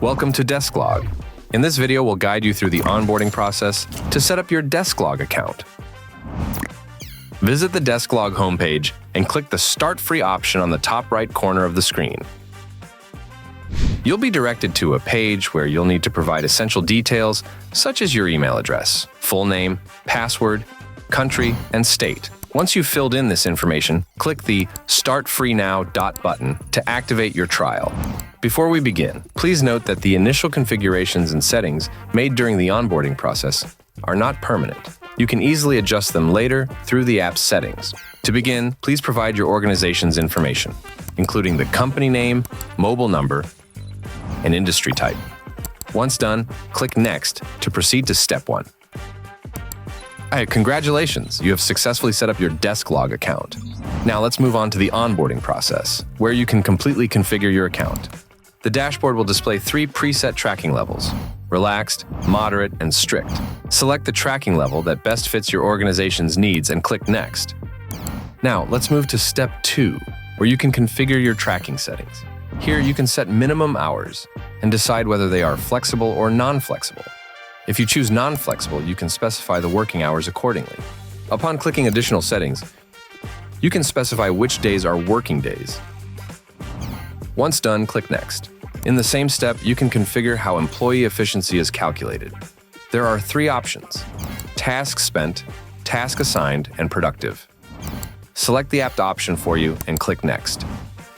Welcome to Desklog. In this video, we'll guide you through the onboarding process to set up your Desklog account. Visit the Desklog homepage and click the Start Free option on the top right corner of the screen. You'll be directed to a page where you'll need to provide essential details such as your email address, full name, password, country, and state. Once you've filled in this information, click the Start Free Now button to activate your trial. Before we begin, please note that the initial configurations and settings made during the onboarding process are not permanent. You can easily adjust them later through the app's settings. To begin, please provide your organization's information, including the company name, mobile number, and industry type. Once done, click Next to proceed to Step 1. Congratulations, you have successfully set up your Desklog account. Now let's move on to the onboarding process, where you can completely configure your account. The dashboard will display 3 preset tracking levels: relaxed, moderate, and strict. Select the tracking level that best fits your organization's needs and click Next. Now let's move to Step 2, where you can configure your tracking settings. Here you can set minimum hours and decide whether they are flexible or non-flexible. If you choose non-flexible, you can specify the working hours accordingly. Upon clicking additional settings, you can specify which days are working days. Once done, click Next. In the same step, you can configure how employee efficiency is calculated. There are 3 options: task spent, task assigned, and productive. Select the apt option for you and click Next.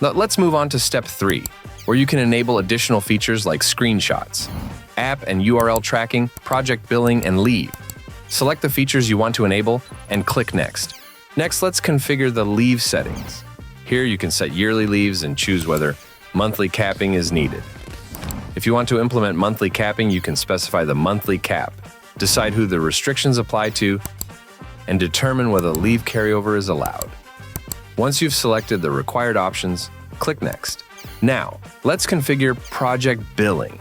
Let's move on to Step 3, where you can enable additional features like screenshots, app and URL tracking, project billing, and leave. Select the features you want to enable and click Next. Next, let's configure the leave settings. Here you can set yearly leaves and choose whether monthly capping is needed. If you want to implement monthly capping, you can specify the monthly cap, decide who the restrictions apply to, and determine whether leave carryover is allowed. Once you've selected the required options, click Next. Now, let's configure project billing.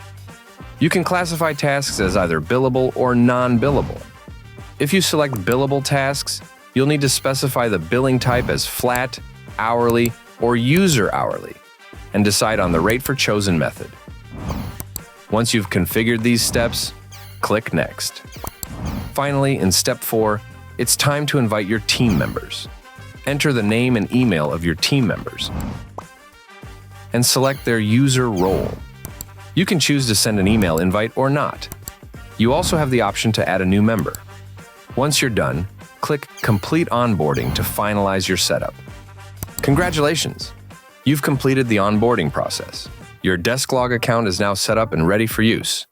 You can classify tasks as either billable or non-billable. If you select billable tasks, you'll need to specify the billing type as flat, hourly, or user hourly, and decide on the rate for chosen method. Once you've configured these steps, click Next. Finally, in Step 4, it's time to invite your team members. Enter the name and email of your team members and select their user role. You can choose to send an email invite or not. You also have the option to add a new member. Once you're done, click Complete Onboarding to finalize your setup. Congratulations! You've completed the onboarding process. Your Desklog account is now set up and ready for use.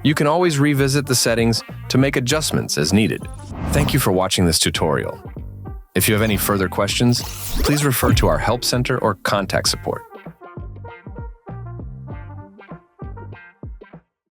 You can always revisit the settings to make adjustments as needed. Thank you for watching this tutorial. If you have any further questions, please refer to our Help Center or contact support.